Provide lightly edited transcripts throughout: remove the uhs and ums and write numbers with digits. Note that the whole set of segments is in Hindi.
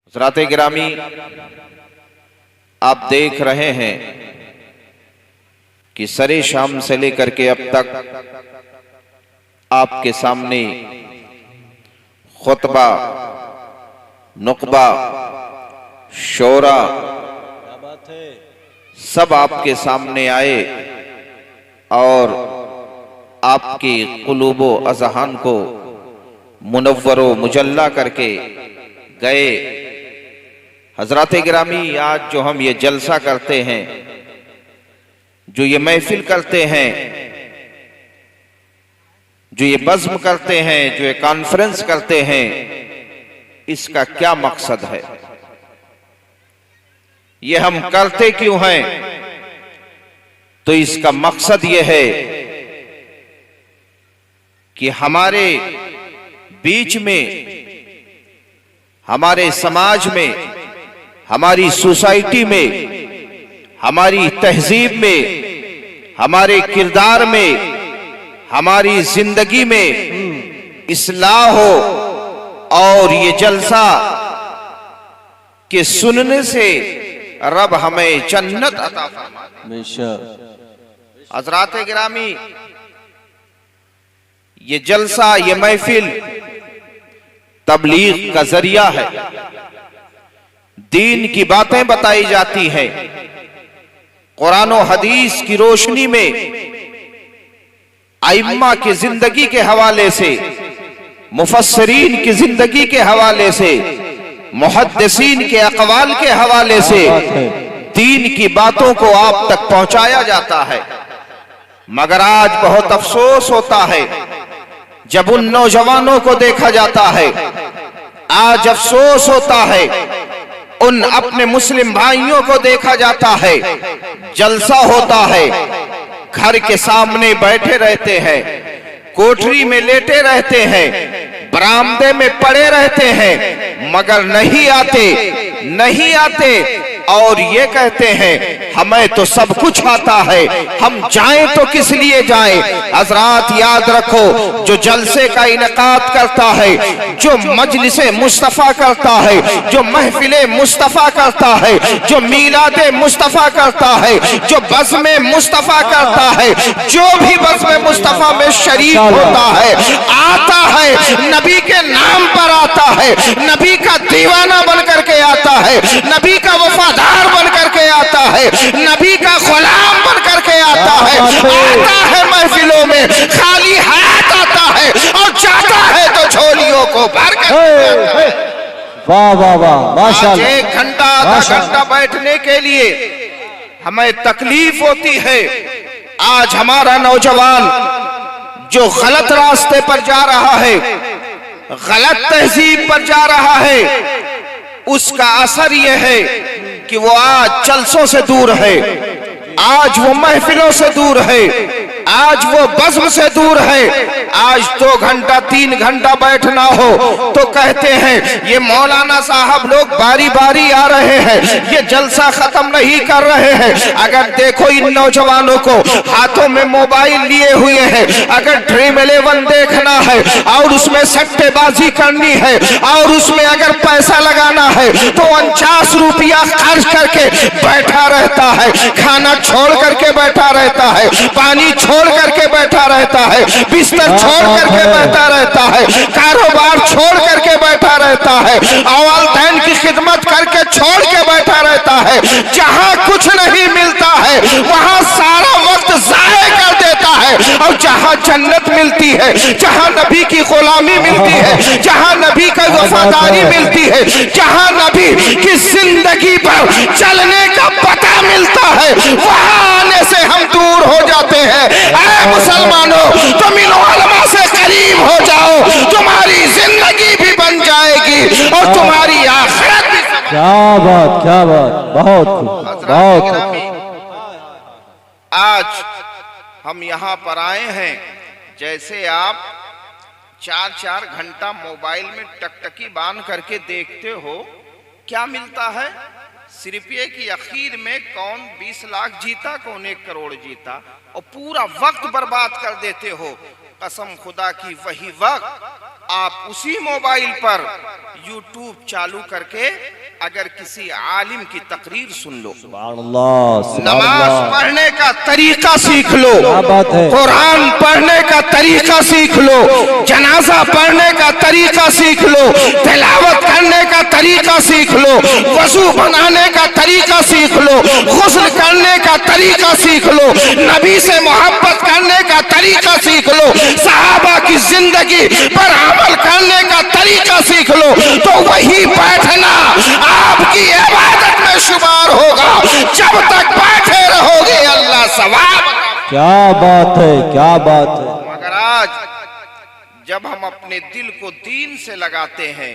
हज़रात गिरामी, आप देख रहे हैं कि सरे शाम से लेकर के अब तक आपके सामने खुतबा, नुकबा, शोरा सब आपके सामने आए और आपके कुलूबो अज़हान को मुनव्वरो मुजल्ला करके गए। हज़रात गिरामी, आज जो हम ये जलसा करते हैं, जो ये महफिल करते हैं, जो ये बज़्म करते हैं, जो ये कॉन्फ्रेंस करते हैं, इसका क्या मकसद है? ये हम करते क्यों हैं? तो इसका मकसद ये है कि हमारे बीच में, हमारे समाज में, हमारी सोसाइटी में, हमारी तहजीब में, हमारे किरदार में, हमारी जिंदगी में इस्लाह हो और ये जलसा के सुनने से रब हमें जन्नत अता फरमाए। हज़रात गिरामी, ये जलसा, ये महफिल तबलीग का जरिया है। दीन की बातें बताई जाती हैं, कुरान और हदीस की रोशनी में, आइम्मा की जिंदगी के हवाले से, मुफस्सिरीन की जिंदगी के हवाले से, मुहद्दिसीन के अक़वाल के हवाले से दीन की बातों को आप तक पहुंचाया जाता है। मगर आज बहुत अफसोस होता है जब उन नौजवानों को देखा जाता है, आज अफसोस होता है उन अपने मुस्लिम भाइयों को देखा जाता है, जलसा होता है, घर के सामने बैठे रहते हैं, कोठरी में लेटे रहते हैं, बरामदे में पड़े रहते हैं, मगर नहीं आते और ये कहते हैं हमें तो सब कुछ आता है, हम जाएं तो किस लिए जाएं। हज़रात याद रखो, जो जलसे का इनकाद करता है, जो मजलिसे मुस्तफ़ा करता है, जो महफिले मुस्तफ़ा करता है, जो मीलादे मुस्तफ़ा करता है, जो बज़्मे मुस्तफ़ा करता है, जो भी बज़्मे मुस्तफ़ा में शरीक होता है, आता है नबी के नाम पर आता है, नबी का दीवाना बन करके आता है, नबी का वफादार बन करके आता है, नबी का गुलाम बन करके आता है महफिलों में, खाली हाथ आता है और जाता है तो झोलियों को भर कर। वाह वाह वाह, माशाअल्लाह। एक घंटा, आधा घंटा बैठने के लिए हमें तकलीफ होती है। आज हमारा नौजवान जो गलत रास्ते पर जा रहा है, गलत तहजीब पर जा रहा है, उसका असर यह है कि वो आज जलसों से दूर है, आज वो महफिलों से दूर है, आज वो बज़्म से दूर है। आज 2 घंटा 3 घंटा बैठना हो तो कहते हैं ये मौलाना साहब लोग बारी बारी आ रहे हैं, ये जलसा खत्म नहीं कर रहे हैं। अगर देखो इन नौजवानों को, हाथों में मोबाइल लिए हुए हैं, अगर ड्रीम 11 देखना है और उसमें सट्टेबाजी करनी है और उसमें अगर पैसा लगाना है तो 49 रुपया खर्च करके बैठा रहता है, खाना छोड़ करके बैठा रहता है, पानी छोड़ करके बैठा रहता है, बिस्तर छोड़ करके बैठा रहता है, कारोबार छोड़ करके बैठा रहता है, वालिदैन की खिदमत करके छोड़ के बैठा रहता है। जहां कुछ नहीं मिलता है वहां सारा वक्त जाया कर देता है, और जहां जन्नत मिलती है, जहां नबी की गुलामी मिलती है, जहां नबी की वफादारी मिलती है, जहां नबी की जिंदगी पर चलने का पता मिलता है, वहां आने से हम दूर हो जाते हैं। ऐ मुसलमानों, तुम इन उलमा से करीब हो जाओ, तुम्हारी जिंदगी भी बन जाएगी और तुम्हारी आखिरत भी। क्या बात, क्या बात, बहुत। आज हम यहाँ पर आए हैं, जैसे आप 4-4 घंटा मोबाइल में टकटकी बांध करके देखते हो, क्या मिलता है? सिर्फ ये कि आखिर में कौन 20 लाख जीता, कौन 1 करोड़ जीता, और पूरा वक्त बर्बाद कर देते हो। कसम खुदा की, वही वक्त आप उसी मोबाइल पर यूट्यूब चालू करके अगर किसी आलिम की तकरीर सुन लो, नमाज पढ़ने का तरीका सीख लो, कुरान पढ़ने का तरीका सीख लो, जनाजा पढ़ने का तरीका सीख लो, तिलावत करने का तरीका सीख लो, वजू बनाने का तरीका सीख लो, गुस्ल करने का तरीका सीख लो, नबी से मोहब्बत करने का तरीका सीख लो, सहाबा की जिंदगी पर अमल करने का तरीका सीख लो, तो वही बैठना आपकी इबादत में शुमार होगा। जब तक बैठे रहोगे अल्लाह सवाब। क्या बात है, क्या बात है। मगर आज जब हम अपने दिल को दीन से लगाते हैं,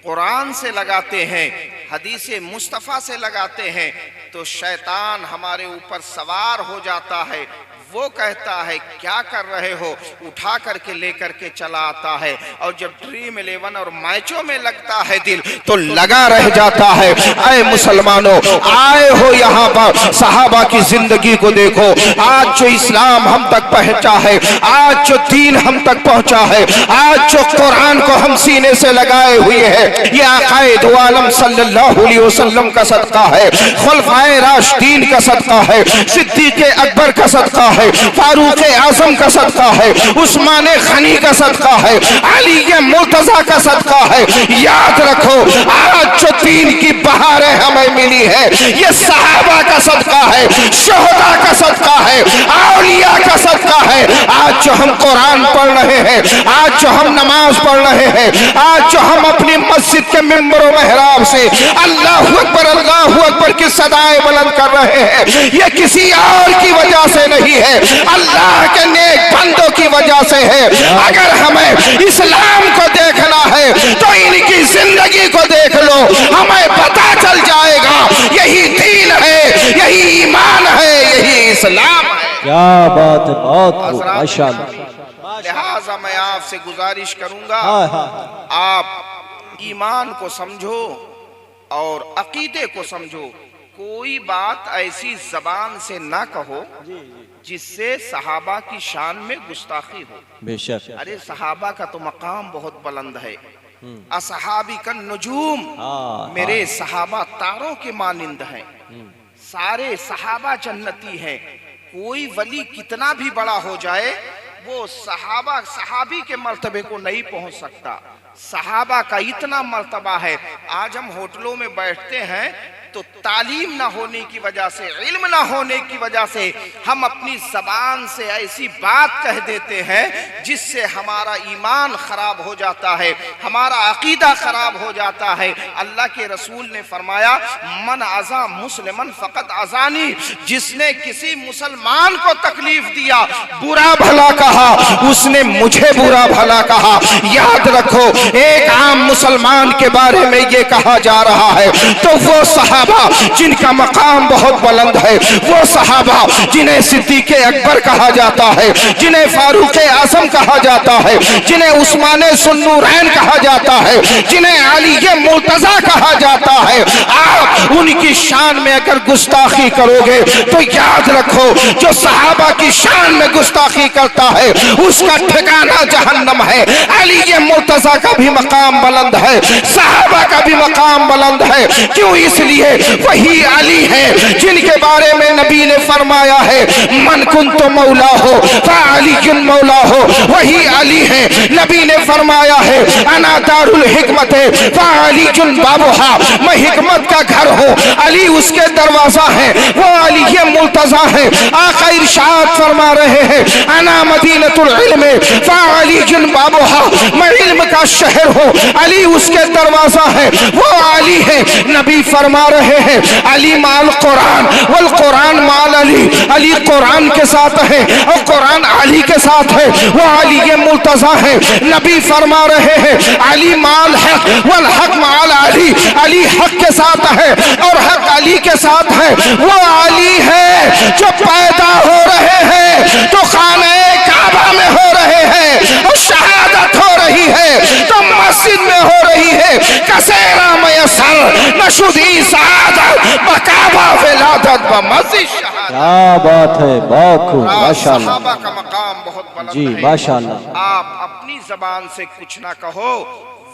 कुरान से लगाते हैं, हदीस मुस्तफ़ा से लगाते हैं, तो शैतान हमारे ऊपर सवार हो जाता है। वो कहता है क्या कर रहे हो, उठा करके लेकर के चला आता है। और जब ड्रीम 11 और मैचों में लगता है दिल, तो लगा रह जाता है। आए मुसलमानों, आए हो यहाँ पर, सहाबा की जिंदगी को देखो। आज जो इस्लाम हम तक पहुंचा है, आज जो दीन हम तक पहुंचा है, आज जो कुरान को हम सीने से लगाए हुए हैं, ये आकाए दो आलम सल्लल्लाहु अलैहि वसल्लम का सदका है, खुलफाए राशिदीन का सदका है, सिद्दीक़ अकबर का सदका है, फारूक आजम का सदका है, उस्मान गनी का सदका है, अली मुर्तजा का सदका है। याद रखो, आज जो दीन की बहारें हमें मिली है, ये सहाबा का सदका है, शोहदा का सदका है, औलिया का सदका है। आज जो हम कुरान पढ़ रहे हैं, आज जो हम नमाज पढ़ रहे हैं, आज जो हम अपनी मस्जिद के मिंबर और मेहराब से अल्लाहू अकबर की सदाएं बुलंद कर रहे हैं, ये किसी और की वजह से नहीं है, अल्लाह के नेक बंदों की वजह से है। अगर हमें इस्लाम को देखना है तो इनकी जिंदगी को देख लो, हमें पता चल जाएगा यही दीन है, यही ईमान है, यही इस्लाम है। क्या बात है, बहुत खूब, माशाअल्लाह। लिहाजा मैं आपसे गुजारिश करूंगा, आप ईमान को समझो और अकीदे को समझो। कोई बात ऐसी जबान से ना कहो जिससे सहाबा की शान में गुस्ताखी हो। बेशक। अरे सहाबा का तो मकाम बहुत बुलंद है। असहाबी का नजूम, मेरे सहाबा तारों के मानिंद हैं। सारे सहाबा जन्नती हैं। कोई वली कितना भी बड़ा हो जाए, वो सहाबी के मर्तबे को नहीं पहुंच सकता। सहाबा का इतना मर्तबा है। आज हम होटलों में बैठते हैं तो तालीम ना होने की वजह से, इल्म ना होने की वजह से हम अपनी जबान से ऐसी बात कह देते हैं जिससे हमारा ईमान खराब हो जाता है, हमारा अकीदा खराब हो जाता है। अल्लाह के रसूल ने फरमाया, मन अज़ा मुस्लिमन फ़क़त अज़ानी, जिसने किसी मुसलमान को तकलीफ दिया, बुरा भला कहा, उसने मुझे बुरा भला कहा। याद रखो, एक आम मुसलमान के बारे में ये कहा जा रहा है, तो वो सहाबा जिनका मकाम बहुत बुलंद है, वो सहाबा जिन्हें सिद्दीक़ अकबर कहा जाता है, जिन्हें फारूक आज़म कहा जाता है, जिन्हें उस्मान सुन्नूरैन कहा जाता है, जिन्हें अली मुर्तजा कहा जाता है, आप उनकी शान में अगर गुस्ताखी करोगे तो याद रखो, जो सहाबा की शान में गुस्ताखी करता है उसका ठिकाना जहन्नम है। अली मुर्तजा का भी मकाम बुलंद है, सहाबा का भी मकाम बुलंद है। क्यों? इसलिए वही अली है जिनके बारे में नबी ने फरमाया है, मन कुंतु मौला हो फ़अली मौला हो। वही अली है, नबी ने फरमाया है, अना दारुल हिकमत फ़अली बाबुहा, मैं हिकमत का घर हूँ, अली उसके दरवाजा है। वो अली ये मुर्तजा है। आका इरशाद फरमा रहे हैं, अना मदीनतुल इल्म फ़अली बाबुहा, मैं इल्म का शहर हूँ, अली उसके दरवाजा है। वो अली है। नबी फरमा रहे हैं, अली माल कुरान वल कुरान माल अली, अली कुरान के साथ है और कुरान अली के साथ है। वो अली ये मुर्तजा है। नबी फरमा रहे हैं, अली माल हक वल हक माल अली, अली हक के साथ है और हक अली के साथ है। वो अली है जो पैदा हो रहे हैं तो खाने काबा में हो रहे हैं, और शहादत हो रही है तो मस्जिद में हो रही है। कसेरा मयसर नशुदी सआदत बकाबा विलादत व मस्जिद शहादत। क्या बात है, बहुत खूब, माशाअल्लाह। सहाबा का मकाम बहुत बुलंद जी, है। माशाअल्लाह। आप अपनी जबान से कुछ ना कहो,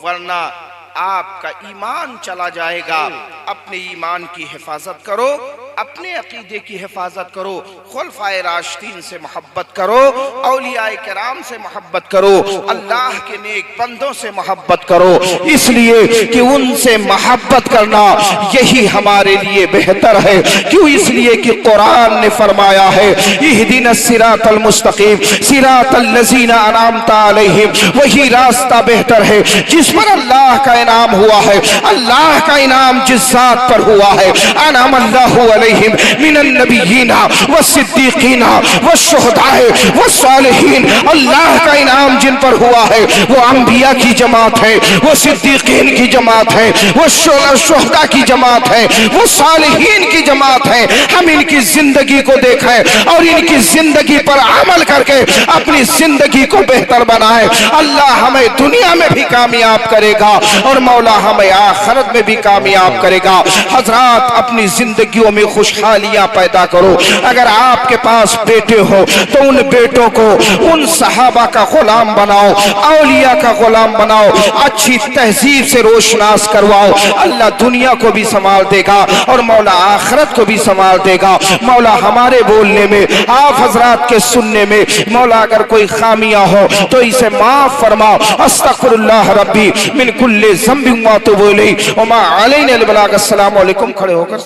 वरना आपका ईमान चला जाएगा। अपने ईमान की हिफाजत करो, अपने अकीदे की हिफाजत करो, खुलफाए राशिदीन से मोहब्बत करो, औलियाए किराम से मोहब्बत करो, अल्लाह के नेक बंदों से मोहब्बत करो, इसलिए कि उनसे मोहब्बत करना यही हमारे लिए बेहतर है। क्यों? इसलिए कि कुरान ने फरमाया है, इहदिनस सिरातल मुस्तकीम सिरातल लज़ीना अनअमता अलैहिम, वही रास्ता बेहतर है जिस पर अल्लाह का इनाम हुआ है। अल्लाह का इनाम जिस जात पर हुआ है, अनअम अल्लाहु अलैहिम मिनन नबिय्यीना वस्सिद्दीकीना वश्शुहदाए वस्सालिहीन। अल्लाह का इनाम जिन पर हुआ है वो अंबिया की जमात है, वो सिद्दीकीन की जमात है, वो शुहदा की जमात है, वो सालिहीन की जमात है। हम इनकी जिंदगी को देखें और इनकी जिंदगी पर अमल करके अपनी जिंदगी को बेहतर बनाए। अल्लाह हमें दुनिया में भी कामयाब करेगा और मौला हमें आखिरत में भी कामयाब करेगा। हजरात, अपनी जिंदगियों में खुशहालियां पैदा करो। अगर आपके पास बेटे हो तो उन बेटों को उन सहाबा का गुलाम बनाओ, औलिया का गुलाम बनाओ, अच्छी तहजीब से रोशनास करवाओ। अल्लाह दुनिया को भी संभाल देगा और मौला आखिरत को भी संभाल देगा। मौला हमारे बोलने में, आप हजरात के सुनने में मौला अगर कोई खामियां हो तो इसे माफ फरमाओ। अस्तगफिरुल्लाह रब्बी मिन कुल्ली ज़ंबिन व अतूबु इलैहि व मा अलैना अल बलाग। अस्सलामु अलैकुम। खड़े होकर